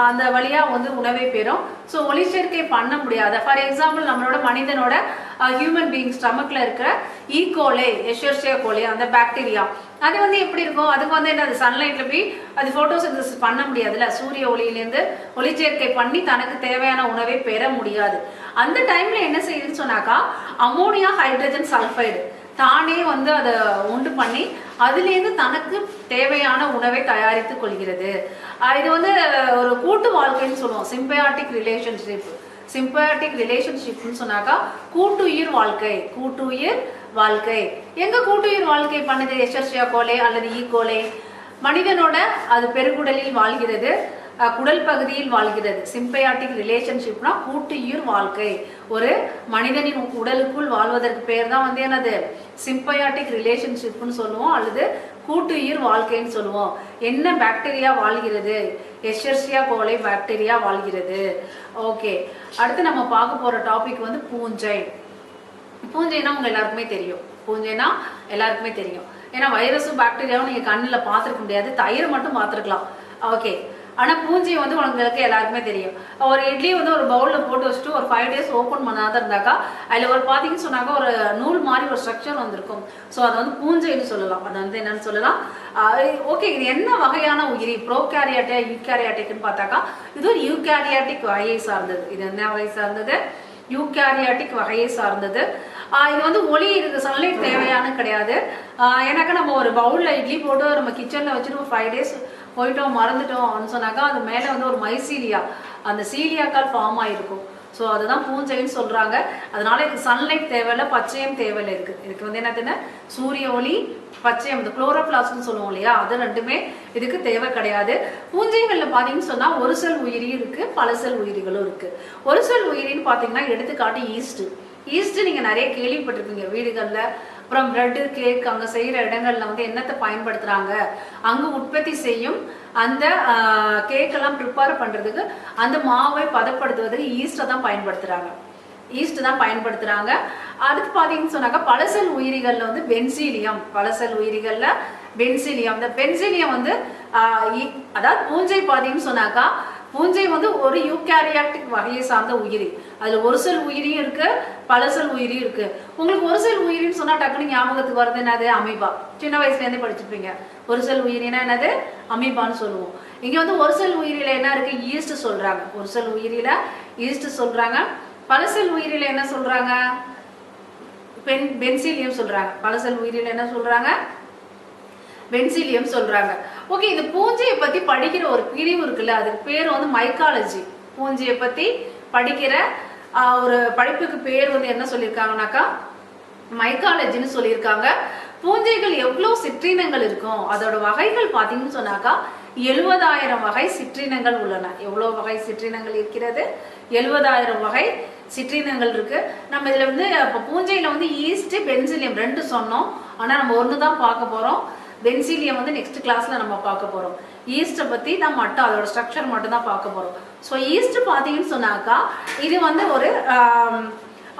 அந்த வழியா வந்து உணவை பெறும். ஸோ ஒளிச்சேர்க்கை பண்ண முடியாது. ஃபார் எக்ஸாம்பிள் நம்மளோட மனிதனோட ஹியூமன் பீயிங் ஸ்டமக்ல இருக்கிற ஈகோலை, எஷெர்ஷியா கோலை, அந்த பாக்டீரியா அது வந்து எப்படி இருக்கும், அதுக்கு வந்து என்ன, அது சன்லைட்ல போய் அது போட்டோசிந்தசிஸ் பண்ண முடியாதுல்ல, சூரிய ஒளியிலேருந்து ஒளிச்சேர்க்கை பண்ணி தனக்கு தேவையான உணவை பெற முடியாது. அந்த டைம்ல என்ன செய்யுதுன்னு சொன்னாக்கா அமோனியா ஹைட்ரஜன் சல்ஃபைடு தானே வந்து அதை உண்டு பண்ணி அதுலேருந்து தனக்கு தேவையான உணவை தயாரித்து கொள்கிறது. இது வந்து ஒரு கூட்டு வாழ்க்கைன்னு சொல்லுவோம், சிம்பயாட்டிக் ரிலேஷன்ஷிப். சிம்பயாட்டிக் ரிலேஷன்ஷிப்னு சொன்னாக்கா கூட்டுயிர் வாழ்க்கை. கூட்டுயிர் வாழ்க்கை எங்க கூட்டுயிர் வாழ்க்கை பண்ணுது? எஷெர்ஷியா கோலை அல்லது ஈ கோலை மனிதனோட அது பெருங்குடலில் வாழ்கிறது, குடல் பகுதியில் வாழ்கிறது. சிம்பயாட்டிக் ரிலேஷன்ஷிப்னா கூட்டுயிர் வாழ்க்கை. ஒரு மனிதனின் உடலுக்குள் வாழ்வதற்கு பேர் தான் வந்து என்னது, சிம்பயாட்டிக் ரிலேஷன்ஷிப்னு சொல்லுவோம், அல்லது கூட்டுயிர் வாழ்க்கைன்னு சொல்லுவோம். என்ன பாக்டீரியா வாழ்கிறது? எஷெர்ஷியா கோலை பாக்டீரியா வாழ்கிறது. ஓகே, அடுத்து நம்ம பார்க்க போற டாபிக் வந்து பூஞ்சை. பூஞ்சைனா உங்க எல்லாருக்குமே தெரியும். பூஞ்சைனா எல்லாருக்குமே தெரியும். ஏன்னா வைரஸும் பாக்டீரியாவும் நீங்க கண்ணில் பார்த்துருக்க முடியாது, தயிரை மட்டும் பார்த்துருக்கலாம். ஓகே, ஆனால் பூஞ்சை வந்து உங்களுக்கு எல்லாருக்குமே தெரியும். ஒரு இட்லி வந்து ஒரு பவுலில் போட்டு வச்சுட்டு ஒரு 5 days ஓப்பன் பண்ணாத இருந்தாக்கா அதில் ஒரு பார்த்தீங்கன்னு சொன்னாக்கா ஒரு நூல் மாதிரி ஒரு ஸ்ட்ரக்சர் வந்திருக்கும். ஸோ அதை வந்து பூஞ்சைன்னு சொல்லலாம். அதை வந்து என்னன்னு சொல்லலாம். ஓகே, இது என்ன வகையான உயிரி? ப்ரோகேரியாட்டியா யூகேரியாட்டிக்னு பார்த்தாக்கா இது ஒரு யூகேரியாட்டிக் வகையை சார்ந்தது. இது என்ன வகை சார்ந்தது? யூகேரியாட்டிக் வகையை சார்ந்தது. இது வந்து ஒளி இருக்கு, சன்லைட் தேவையான கிடையாது. ஏன்னாக்கா நம்ம ஒரு பவுலில் இட்லி போட்டு நம்ம கிச்சனில் வச்சுட்டு ஒரு 5 days போயிட்டோம் மறந்துட்டோம் சொன்னாக்கா அது மேலே வந்து ஒரு மைசீலியா, அந்த சீலியாக்கால் ஃபார்ம் ஆகிருக்கும். ஸோ அதுதான் பூஞ்சைன்னு சொல்கிறாங்க. அதனால இதுக்கு சன்லைட் தேவையில்லை, பச்சையம் தேவையில்லை. இதுக்கு வந்து என்னதுன்னா சூரிய ஒளி, பச்சையம், இந்த குளோரோபிளாஸ்ட்னு சொல்லுவோம் இல்லையா, அது ரெண்டுமே இதுக்கு தேவை கிடையாது. பூஞ்சைகளில் பார்த்தீங்கன்னு சொன்னால் ஒரு செல் உயிரி இருக்குது, பல செல் உயிரிகளும் இருக்குது. ஒரு செல் உயிரின்னு பார்த்தீங்கன்னா எடுத்துக்காட்டு ஈஸ்ட். ஈஸ்ட் நீங்கள் நிறைய கேள்விப்பட்டிருப்பீங்க வீடுகளில். அப்புறம் பிரெட்டு, கேக் அங்கே செய்கிற இடங்கள்ல வந்து என்னத்தை பயன்படுத்துகிறாங்க, அங்கே உற்பத்தி செய்யும் அந்த கேக்கெல்லாம் ப்ரிப்பேர் பண்ணுறதுக்கு அந்த மாவை பதப்படுத்துவதற்கு ஈஸ்ட்டை தான் பயன்படுத்துகிறாங்க. ஈஸ்ட் தான் பயன்படுத்துகிறாங்க. அடுத்து பார்த்தீங்கன்னு சொன்னாக்கா பலசெல் உயிரிகளில் வந்து பென்சிலியம், பலசெல் உயிரிகளில் பென்சிலியம். இந்த பென்சிலியம் வந்து அதாவது பூஞ்சை பார்த்தீங்கன்னு சொன்னாக்கா பூஞ்சை வந்து ஒரு யூகேரியாட்டிக் வகையை சார்ந்த உயிரி. அதில் ஒரு செல் உயிரியும் இருக்கு, பல செல் உயிரியும் இருக்கு. உங்களுக்கு ஒரு செல் உயிரின்னு சொன்னா டக்குனு ஞாபகத்துக்கு வருது என்னது? அமீபா. சின்ன வயசுலேருந்தே படிச்சிருப்பீங்க. ஒரு செல் உயிரினா என்னது? அமீபான்னு சொல்லுவோம். இங்கே வந்து ஒரு செல் உயிரில என்ன இருக்கு? ஈஸ்ட் சொல்றாங்க. ஒரு செல் உயிரில ஈஸ்ட் சொல்றாங்க. பல செல் உயிரில என்ன சொல்றாங்க? பென்சிலியம் சொல்றாங்க. பல செல் உயிரில என்ன சொல்றாங்க? பென்சிலியம் சொல்றாங்க. ஓகே, இந்த பூஞ்சையை பத்தி படிக்கிற ஒரு பிரிவு இருக்குல்ல, அதுக்கு பேர் வந்து மைக்காலஜி. பூஞ்சையை பத்தி படிக்கிற ஒரு படிப்புக்கு பேர் வந்து என்ன சொல்லியிருக்காங்கனாக்கா மைக்காலஜின்னு சொல்லியிருக்காங்க. பூஞ்சைகள் எவ்வளோ சிற்றினங்கள் இருக்கும், அதோட வகைகள் பார்த்தீங்கன்னு சொன்னாக்கா 70,000 வகை சிற்றினங்கள் உள்ளன. எவ்வளோ வகை சிற்றினங்கள் இருக்கிறது? 70,000 வகை சிற்றினங்கள் இருக்கு. நம்ம இதுல வந்து இப்போ பூஞ்சையில வந்து ஈஸ்ட், பென்சிலியம் ரெண்டு சொன்னோம். ஆனால் நம்ம ஒன்று தான் பார்க்க போறோம். பென்சிலியம் வந்து நெக்ஸ்ட் கிளாஸ்ல நம்ம பார்க்க போறோம். ஈஸ்ட்டை பத்தி தான் மட்டும் அதோட ஸ்ட்ரக்சர் மட்டும் தான் பார்க்க போறோம். ஸோ ஈஸ்ட் பார்த்தீங்கன்னு சொன்னாக்கா இது வந்து ஒரு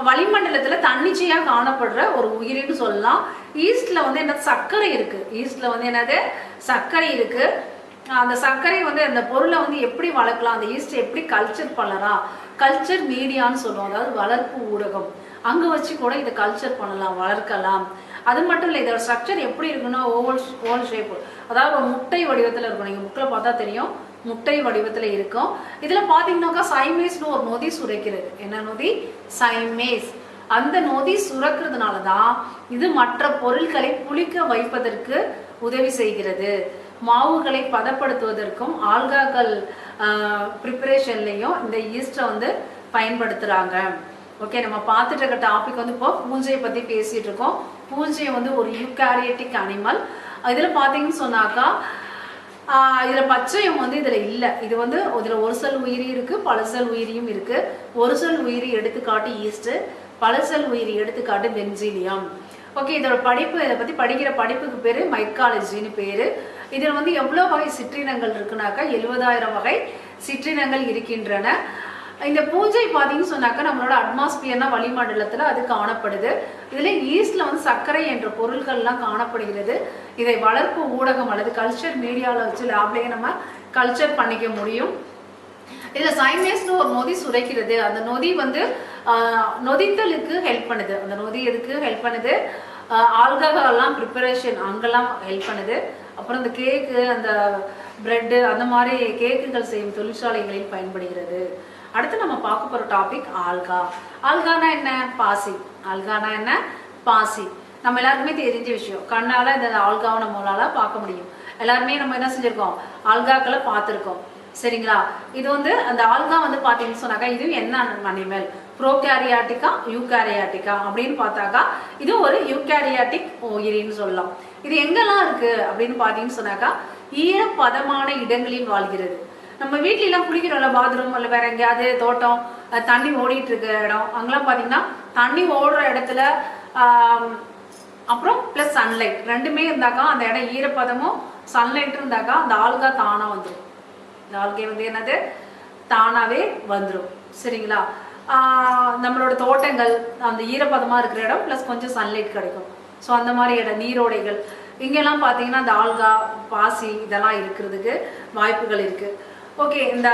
வளிமண்டலத்துல தன்னிச்சையா காணப்படுற ஒரு உயிரின்னு சொல்லலாம். ஈஸ்ட்ல வந்து என்ன சர்க்கரை இருக்கு. ஈஸ்ட்ல வந்து என்னது? சர்க்கரை இருக்கு. அந்த சர்க்கரை வந்து அந்த பொருளை வந்து எப்படி வளர்க்கலாம், அந்த ஈஸ்ட் எப்படி கல்ச்சர் பண்ணலாம், கல்ச்சர் மீடியான்னு சொல்லுவோம், அதாவது வளர்ப்பு ஊடகம், அங்கே வச்சு கூட இதை கல்ச்சர் பண்ணலாம், வளர்க்கலாம். அது மட்டும் இல்லை, இதோட ஸ்ட்ரக்சர் எப்படி இருக்குன்னா ஓவல் ஷேப், அதாவது ஒரு முட்டை வடிவத்தில் இருக்கும். நீங்கள் புக்கில் பார்த்தா தெரியும், முட்டை வடிவத்தில் இருக்கும். இதில் பார்த்தீங்கன்னாக்கா சைமேஸ்னு ஒரு நொதி சுரைக்கிறது. என்ன நொதி? சைமேஸ். அந்த நொதி சுரக்கிறதுனால தான் இது மற்ற பொருட்களை புளிக்க வைப்பதற்கு உதவி செய்கிறது. மாவுகளை பதப்படுத்துவதற்கும் ஆல்காக்கள் ப்ரிப்பரேஷன்லையும் இந்த ஈஸ்டை வந்து பயன்படுத்துகிறாங்க. ஓகே, நம்ம பார்த்துட்டு இருக்க டாபிக் வந்து இப்போ பூஞ்சையை பற்றி பேசிகிட்டு இருக்கோம். பூஞ்சை வந்து ஒரு யூகாரியட்டிக் அனிமல். இதில் பார்த்தீங்கன்னு சொன்னாக்கா இதில் பச்சையம் வந்து இதில் இல்லை. இது வந்து இதில் ஒரு செல் உயிரி இருக்குது, பல செல் உயிரியும் இருக்குது. ஒரு செல் உயிரி எடுத்துக்காட்டு ஈஸ்ட்டு, பல செல் உயிரி எடுத்துக்காட்டு பென்சிலியம். ஓகே, இதோட படிப்பு, இதை பற்றி படிக்கிற படிப்புக்கு பேர் மைக்காலஜின்னு பேர். இதில் வந்து எவ்வளோ வகை சிற்றினங்கள் இருக்குனாக்கா 70,000 வகை சிற்றினங்கள் இருக்கின்றன. இந்த பூஞ்சை பார்த்தீங்கன்னு சொன்னாக்கா நம்மளோட அட்மாஸ்பியர்னா வளிமண்டலத்தில் அது காணப்படுது. இதில் ஈஸ்டில் வந்து சர்க்கரை என்ற பொருட்கள்லாம் காணப்படுகிறது. இதை வளர்ப்பு ஊடகம் அல்லது கல்ச்சர் மீடியாவில் வச்சு லேப்லேயே நம்ம கல்ச்சர் பண்ணிக்க முடியும். இதில் சைமேஸ்னு ஒரு நொதி சுரைக்கிறது. அந்த நொதி வந்து நொதித்தலுக்கு ஹெல்ப் பண்ணுது. அந்த நொதி எதுக்கு ஹெல்ப் பண்ணுது? ஆல்கஹால்லாம் ப்ரிப்பரேஷன் அங்கெல்லாம் ஹெல்ப் பண்ணுது. அப்புறம் இந்த கேக்கு, அந்த பிரெட்டு, அந்த மாதிரி கேக்குகள் செய்யும் தொழிற்சாலைகளில் பயன்படுகிறது. அடுத்து நம்ம பார்க்க போகிற டாபிக் ஆல்கா. ஆல்கானா என்ன? பாசி. ஆல்கானா என்ன? பாசி. நம்ம எல்லாருக்குமே தெரிஞ்ச விஷயம். கண்ணால் இந்த ஆல்காவை நம்மளால பார்க்க முடியும். எல்லாருமே நம்ம என்ன செஞ்சுருக்கோம்? ஆல்காக்களை பார்த்துருக்கோம். சரிங்களா? இது வந்து அந்த ஆல்கா வந்து பார்த்தீங்கன்னு சொன்னாக்கா இது என்ன அனிமல்? ப்ரோகேரியாட்டிக்கா யூகேரியாட்டிக்கா அப்படின்னு பார்த்தாக்கா இது ஒரு யூகேரியாட்டிக் உயிரின்னு சொல்லலாம். இது எங்கெல்லாம் இருக்கு அப்படின்னு பார்த்தீங்கன்னு சொன்னாக்கா ஈரப்பதமான இடங்களில் வாழ்கிறது. நம்ம வீட்டிலலாம் குளிக்கிறோம்ல, பாத்ரூம் இல்லை வேற எங்கேயாவது தோட்டம், தண்ணி ஓடிட்டு இருக்க இடம், அங்கெல்லாம் பார்த்தீங்கன்னா தண்ணி ஓடுற இடத்துல அப்புறம் ப்ளஸ் சன்லைட் ரெண்டுமே இருந்தாக்கா அந்த இடம் ஈரப்பதமும் சன்லைட் இருந்தாக்கா அந்த ஆல்கா தானாக வந்துடும். இந்த ஆல்கை வந்து என்னது? தானாகவே வந்துடும். சரிங்களா? நம்மளோட தோட்டங்கள் அந்த ஈரப்பதமாக இருக்கிற இடம் ப்ளஸ் கொஞ்சம் சன்லைட் கிடைக்கும். ஸோ அந்த மாதிரி இடம், நீரோடைகள், இங்கெல்லாம் பார்த்தீங்கன்னா இந்த ஆல்கா, பாசி இதெல்லாம் இருக்கிறதுக்கு வாய்ப்புகள் இருக்குது. ஓகே, இந்த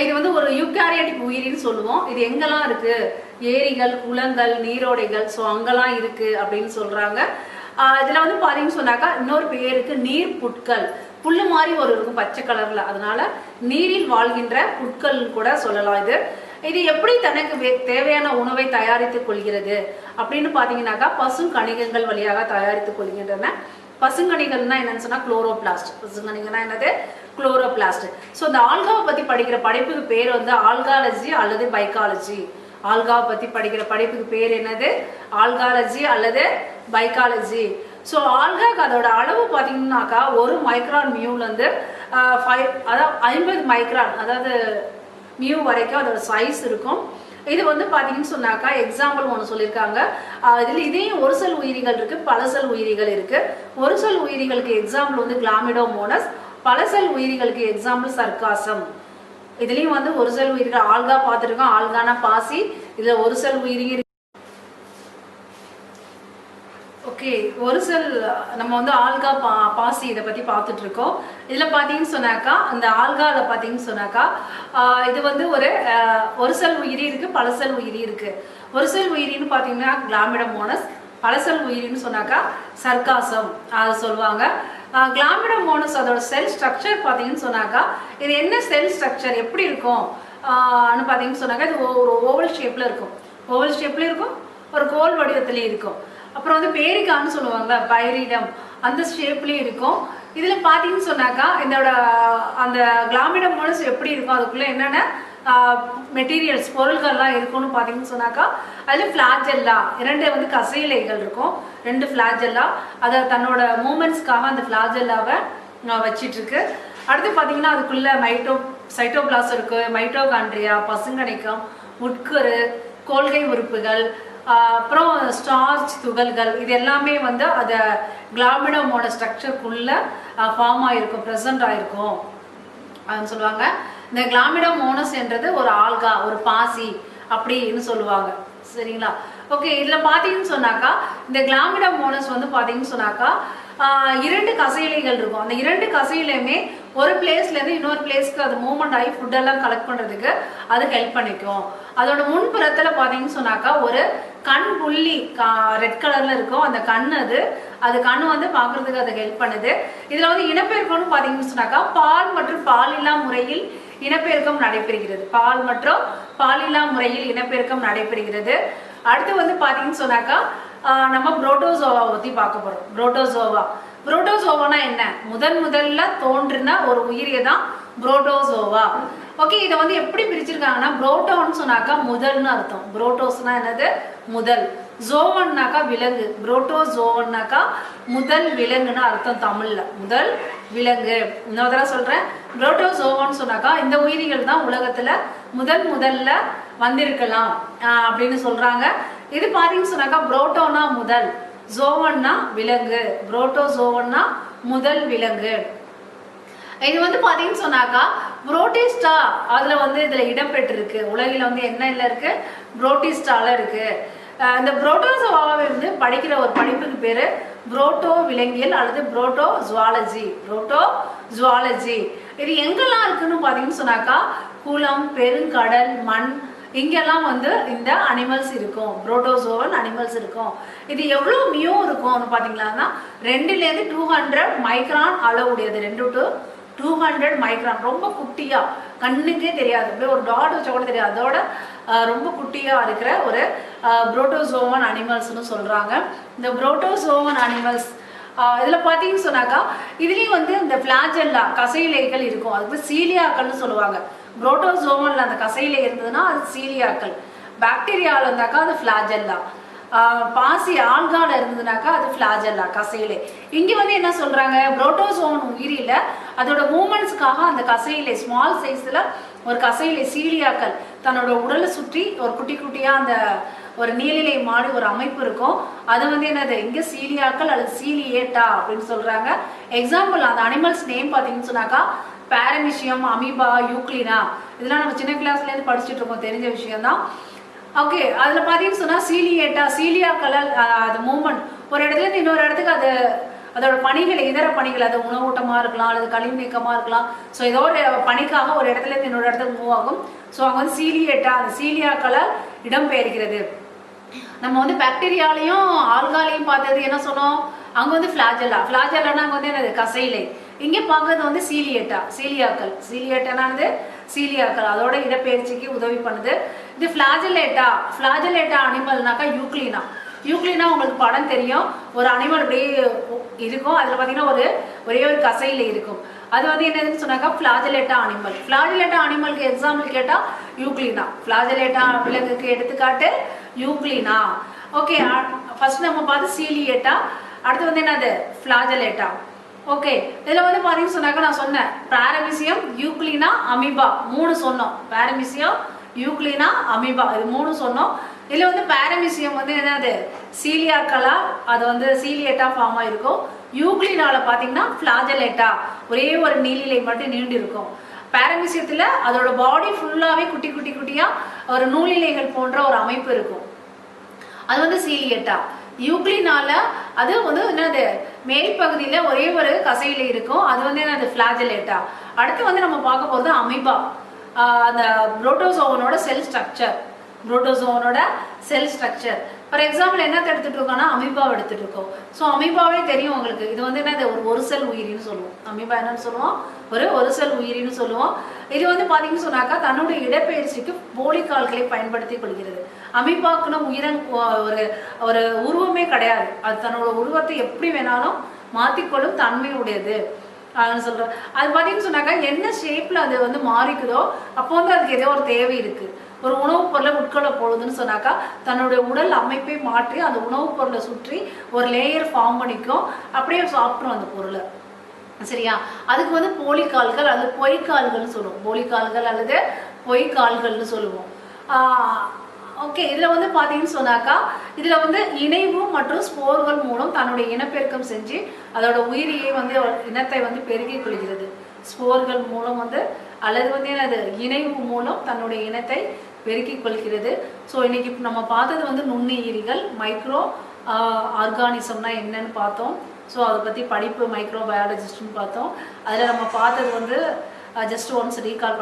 இது வந்து ஒரு யூகாரியாட்டிக் உயிரின்னு சொல்லுவோம். இது எங்கெல்லாம் இருக்குது? ஏரிகள், குளங்கள், நீரோடைகள், ஸோ அங்கெல்லாம் இருக்குது அப்படின்னு சொல்கிறாங்க. இதில் வந்து பார்த்தீங்கன்னு சொன்னாக்கா இன்னொரு பேருக்கு நீர் புட்கள், புல்லு மாதிரி ஒரு இருக்கும் பச்சை கலரில், அதனால நீரில் வாழ்கின்ற புட்கள் கூட சொல்லலாம். இது எப்படி தனக்கு தேவையான உணவை தயாரித்துக் கொள்கிறது அப்படின்னு பார்த்தீங்கன்னாக்கா பசுங்கணிகங்கள் வழியாக தயாரித்துக் கொள்கின்றன. பசுங்கணிகள்னா என்னன்னு சொன்னால் குளோரோபிளாஸ்ட். பசுங்கணிகள்னா என்னது? குளோரோபிளாஸ்ட். ஸோ இந்த ஆல்காவை பற்றி படிக்கிற படிப்புக்கு பேர் வந்து ஆல்காலஜி அல்லது பைக்காலஜி. ஆல்காவை பற்றி படிக்கிற படிப்புக்கு பேர் என்னது? ஆல்காலஜி அல்லது பைக்காலஜி. ஸோ ஆல்காக்கு அதோட அளவு பார்த்தீங்கன்னாக்கா 1 மைக்ரான் மியூலேருந்து 50 மைக்ரான், அதாவது மியூ வரைக்கும் அதோட சைஸ் இருக்கும். இது வந்து பார்த்தீங்கன்னு சொன்னாக்கா எக்ஸாம்பிள் ஒன்று சொல்லியிருக்காங்க. இதில் இதையும் ஒரு செல் உயிரிகள் இருக்குது, பல செல் உயிரிகள் இருக்குது. ஒரு செல் உயிரிகளுக்கு எக்ஸாம்பிள் வந்து கிளாமிடோமோனஸ், பல செல் உயிரிகளுக்கு எக்ஸாம்பிள் சர்க்காசம். இதுலேயும் வந்து ஒரு செல் உயிரிகள் ஆல்கா பார்த்துருக்கோம். ஆல்கானா பாசி. இதில் ஒரு செல் உயிரிகள். ஓகே, ஒரு செல் நம்ம வந்து ஆல்கா பாசி இதை பற்றி பார்த்துட்டு இருக்கோம். இதில் பார்த்தீங்கன்னு சொன்னாக்கா இந்த ஆல்காவில் பார்த்தீங்கன்னு சொன்னாக்கா இது வந்து ஒரு செல் உயிரி இருக்குது, பல செல் உயிரி இருக்குது. ஒரு செல் உயிரின்னு பார்த்தீங்கன்னா கிளாமிடோமோனஸ், பல செல் உயிரின்னு சொன்னாக்கா சர்க்காசம் அதை சொல்லுவாங்க. கிளாமிடோமோனஸ் அதோட செல் ஸ்ட்ரக்சர் பார்த்தீங்கன்னு சொன்னாக்கா இது என்ன செல் ஸ்ட்ரக்சர் எப்படி இருக்கும் பார்த்தீங்கன்னு சொன்னாக்கா இது ஒரு ஓவல் ஷேப்பில் இருக்கும். ஓவல் ஷேப்பில் இருக்கும், ஒரு கோல் வடிவத்திலே இருக்கும். அப்புறம் வந்து பேரிகான்னு சொல்லுவாங்க, பைரிடம், அந்த ஷேப்லேயும் இருக்கும். இதில் பார்த்தீங்கன்னு சொன்னாக்கா இதோட அந்த கிளாமிடோமோனஸ் எப்படி இருக்கும், அதுக்குள்ளே என்னென்ன மெட்டீரியல்ஸ் பொருள்கள்லாம் இருக்கும்னு பார்த்தீங்கன்னு சொன்னாக்கா அதில் ஃப்ளாஜெல்லா, 2 வந்து கசையிலைகள் இருக்கும், 2 ஃப்ளாஜெல்லா. அதை தன்னோட மூமெண்ட்ஸ்க்காக அந்த ஃப்ளாஜெல்லாவை வச்சிட்ருக்கு. அடுத்து பார்த்தீங்கன்னா அதுக்குள்ளே சைட்டோபிளாஸ் இருக்குது, மைட்டோகாண்ட்ரியா, பசுங்கணிக்கம், உட்கரு, கோல்கை உறுப்புகள், அப்புறம் ஸ்டார்ச் துகள்கள், இது எல்லாமே வந்து அதை கிளாமிடோமோட ஸ்ட்ரக்சருக்குள்ளே ஃபார்ம் ஆகிருக்கும், ப்ரெசண்ட் ஆகிருக்கும் அப்படின்னு சொல்லுவாங்க. இந்த கிளாமிடோமோனஸ் என்றது ஒரு ஆல்கா, ஒரு பாசி அப்படின்னு சொல்லுவாங்க. சரிங்களா? ஓகே, இதில் பார்த்தீங்கன்னு சொன்னாக்கா இந்த கிளாமிடோமோனஸ் வந்து பார்த்தீங்கன்னு சொன்னாக்கா 2 கசையிலைகள் இருக்கும். அந்த 2 கசையிலையுமே ஒரு பிளேஸ்லேருந்து இன்னொரு பிளேஸ்க்கு அது மூவ்மெண்ட் ஆகி ஃபுட்டெல்லாம் கலெக்ட் பண்ணுறதுக்கு அது ஹெல்ப் பண்ணிக்கும். அதோட முன்புறத்தில் பார்த்தீங்கன்னு சொன்னாக்கா ஒரு கண் புள்ளி ரெட் கலரில் இருக்கும். அந்த கண் அது கண் வந்து பார்க்குறதுக்கு அது ஹெல்ப் பண்ணுது. இதில் வந்து இனப்பெருக்கம்னு பார்த்தீங்கன்னு சொன்னாக்கா பால் மற்றும் பாலில்லா முறையில் இனப்பெருக்கம் நடைபெறுகிறது. பால் மற்றும் பாலில்லா முறையில் இனப்பெருக்கம் நடைபெறுகிறது. அடுத்து வந்து பார்த்தீங்கன்னு சொன்னாக்கா நம்ம புரோட்டோசோவா பற்றி பார்க்க போகிறோம். புரோட்டோசோவானா என்ன? முதல்ல தோன்றின ஒரு உயிரியை தான் புரோட்டோசோவா. ஓகே, இதை வந்து எப்படி பிரிச்சிருக்காங்கன்னா புரோட்டோன்னு சொன்னாக்கா முதல்னு அர்த்தம். புரோட்டோஸ்னா என்னது? முதல். ஜோவன்னாக்கா விலங்கு. புரோட்டோசோவன்னாக்கா முதல் விலங்குன்னு அர்த்தம் தமிழ்ல. முதல் விலங்கு. இன்னொரு தடவை சொல்றேன். புரோட்டோசோவான்னு சொன்னாக்கா இந்த உயிரிகள் தான் உலகத்துல முதல்ல வந்திருக்கலாம் அப்படின்னு சொல்றாங்க. இது பாத்தீங்கன்னு சொன்னாக்கா புரோட்டோனா முதல், ஜோவன்னா விலங்கு. புரோட்டோசோவன்னா முதல் விலங்கு. இது வந்து பாத்தீங்கன்னு சொன்னாக்கா புரோட்டிஸ்டா அதுல வந்து இதுல இடம்பெற்றிருக்கு. உலகில வந்து என்னல இருக்கு? புரோட்டிஸ்டால இருக்கு. இந்த புரோட்டோசோவாவை வந்து படிக்கிற ஒரு படிப்புக்கு பேரு புரோட்டோ விலங்கியல் அல்லது புரோட்டோ ஜுவாலஜி. இது எங்கெல்லாம் இருக்குன்னு பாத்தீங்கன்னு சொன்னாக்கா குளம், பெருங்கடல், மண், இங்கெல்லாம் வந்து இந்த அனிமல்ஸ் இருக்கும். புரோட்டோசோவன் அனிமல்ஸ் இருக்கும். இது எவ்வளவு மியோ இருக்கும்னு பாத்தீங்கன்னா 2 to 200 மைக்ரான் அளவுடையது. 2 to 200 micron. ரொம்ப குட்டியா, கண்ணுக்கே தெரியாது, அப்படியே ஒரு டாட் வச்சா கூட தெரியாது, அதோட ரொம்ப குட்டியா இருக்கிற ஒரு புரோட்டோசோவன் அனிமல்ஸ்னு சொல்றாங்க. இந்த புரோட்டோசோவன் அனிமல்ஸ் இதுல பாத்தீங்கன்னு சொன்னாக்கா இதுலயும் வந்து இந்த பிளாஜெல்லா கசையிலைகள் இருக்கும். அதுக்கு சீலியாக்கள்னு சொல்லுவாங்க. புரோட்டோசோவன்ல அந்த கசையிலை இருந்ததுன்னா அது சீலியாக்கள். பாக்டீரியாவில் இருந்தாக்கா அது பிளாஜெல்லா. பாசி ஆல்கால இருந்ததுனாக்கா அது பிளாஜெல்லா கசையிலை. இங்க வந்து என்ன சொல்றாங்க? புரோட்டோசோவன் உயிரில அதோட மூமெண்ட்ஸ்க்காக அந்த கசையிலை ஸ்மால் சைஸ்ல ஒரு கசையிலை சீலியாக்கள் தன்னோட உடலை சுற்றி ஒரு குட்டியா அந்த ஒரு நீலிலை மாடி ஒரு அமைப்பு இருக்கும். அது வந்து என்னது? இங்க சீலியாக்கள் அல்லது சீலியேட்டா அப்படின்னு சொல்றாங்க. எக்ஸாம்பிள் அந்த அனிமல்ஸ் நேம் பாத்தீங்கன்னு சொன்னாக்கா பாரமிசியம், அமீபா, யூக்ளினா, இதெல்லாம் நம்ம சின்ன கிளாஸ்ல இருந்து படிச்சுட்டு இருக்கோம், தெரிஞ்ச விஷயம் தான். ஓகே, அதுல பாத்தீங்கன்னு சொன்னா சீலியேட்டா, சீலியாக்கள் அது மூவ்மெண்ட் ஒரு இடத்துல இருந்து இன்னொரு இடத்துக்கு அது அதோட பணிகள், இதர பணிகள், அது உணவூட்டமா இருக்கலாம் அல்லது கழிவு நீக்கமா இருக்கலாம். ஸோ ஏதோ ஒரு பணிக்காக ஒரு இடத்துல இருந்து இன்னொரு இடத்துக்கு மூவ் ஆகும். ஸோ அங்க வந்து சீலியேட்டா, அந்த சீலியாக்களால் இடம்பெயர்கிறது. நம்ம வந்து பாக்டீரியாலையும் ஆல்காலையும் பார்த்தது என்ன சொன்னோம்? அங்க வந்து பிளாஜெல்லானா அங்க வந்து என்னது? கசையிலை. இங்க பார்க்கறது வந்து சீலியாக்கள். சீலியாக்கள் அதோட இடப்பெயர்ச்சிக்கு உதவி பண்ணுது. இது பிளாஜெலேட்டா அனிமல்னாக்கா யூக்ளினா உங்களுக்கு படம் தெரியும். ஒரு அனிமல் அப்படியே இருக்கும். அதுல பாத்தீங்கன்னா ஒரே ஒரு கசையில இருக்கும். அது வந்து என்னதுன்னு சொன்னாக்கா பிளாஜெலேட்டா அனிமலுக்கு எக்ஸாம்பிள் கேட்டா யூக்ளினா. பிளாஜெலேட்டா விலங்குக்கு எடுத்துக்காட்டு யூக்ளினா. ஓகே, ஃபர்ஸ்ட் நம்ம பார்த்து சீலியேட்டா, அடுத்து வந்து என்னது? பிளாஜெலேட்டா. ஓகே, இதுல வந்து பாத்தீங்கன்னு சொன்னாக்கா நான் சொன்னேன் பாரமிசியம், யூக்ளினா, அமீபா 3 சொன்னோம். பாரமிசியம், யூக்ளினா, அமீபா இது 3 சொன்னோம். இதுல வந்து பாரமிசியம் வந்து என்னது? சீலியாக்களா அது வந்து சீலியேட்டா ஃபார்ம் ஆயிருக்கும். யூக்ளினால பாத்தீங்கன்னா பிளாஜெலேட்டா ஒரே ஒரு நீலிலை மட்டும் நீண்டு இருக்கும். பாரமிசியத்துல அதோட பாடி ஃபுல்லாவே குட்டியா ஒரு நூலிலைகள் போன்ற ஒரு அமைப்பு இருக்கும். அது வந்து சீலியேட்டா. யூக்ளினால அது வந்து என்னது? மேல் பகுதியில ஒரே ஒரு கசையில இருக்கும். அது வந்து என்னது? பிளாஜெலேட்டா. அடுத்து வந்து நம்ம பார்க்க போறது அமீபா. அந்த புரோட்டோசோவனோட செல் ஸ்ட்ரக்சர். ஃபார் எக்ஸாம்பிள் என்ன எடுத்துட்டு இருக்கோம்னா அமீபாவை எடுத்துட்டு இருக்கோம். ஸோ அமீபாவே தெரியும் உங்களுக்கு. இது வந்து என்னது? ஒரு செல் உயிரின்னு சொல்லுவோம். அமீபா என்னன்னு சொல்லுவோம்? ஒரு செல் உயிரின்னு சொல்லுவோம். இது வந்து பாத்தீங்கன்னு சொன்னாக்கா தன்னுடைய இடப்பெயர்ச்சிக்கு போலிக்கால்களை பயன்படுத்தி கொள்கிறது. அமீபாக்குன்னு ஒரு உருவமே கிடையாது. அது தன்னோட உருவத்தை எப்படி வேணாலும் மாத்திக்கொள்ளும் தன்மை உடையது சொல்றேன். அது பாத்தீங்கன்னு சொன்னாக்கா என்ன ஷேப்ல அது வந்து மாறிக்குதோ அப்போ வந்து அதுக்கு ஏதோ ஒரு தேவை இருக்கு. ஒரு உணவுப் பொருளை உட்கொள்ள போகுதுன்னு சொன்னாக்கா தன்னுடைய உடல் அமைப்பை மாற்றி அந்த உணவுப் பொருளை சுற்றி ஒரு லேயர் ஃபார்ம் பண்ணிக்கும். அப்படியே சாப்பிட்றோம் அந்த பொருளை. சரியா? அதுக்கு வந்து போலிக்கால்கள் அல்லது பொய்க்கால்கள்னு சொல்லுவோம். போலிக்கால்கள் அல்லது பொய்க்கால்கள்னு சொல்லுவோம். ஓகே, இதுல வந்து பாத்தீங்கன்னு சொன்னாக்கா இதுல வந்து இணைவு மற்றும் ஸ்போர்கள் மூலம் தன்னுடைய இனப்பெருக்கம் செஞ்சு அதோட உயிரியை வந்து இனத்தை வந்து பெருக்கிக் கொள்கிறது. ஸ்போர்கள் மூலம் வந்து அல்லது வந்து என்னது? இணைவு மூலம் தன்னுடைய இனத்தை பெருக்கிக் கொள்கிறது. ஸோ இன்னைக்கு நம்ம பார்த்தது வந்து நுண்ணுயிரிகள், மைக்ரோ ஆர்கானிசம்னா என்னன்னு பார்த்தோம். ஸோ அதை பற்றி படிப்பு மைக்ரோபயாலஜிஸ்ட்னு பார்த்தோம். அதில் நம்ம பார்த்தது வந்து ஜஸ்ட் ஒன்ஸ் ரீகால்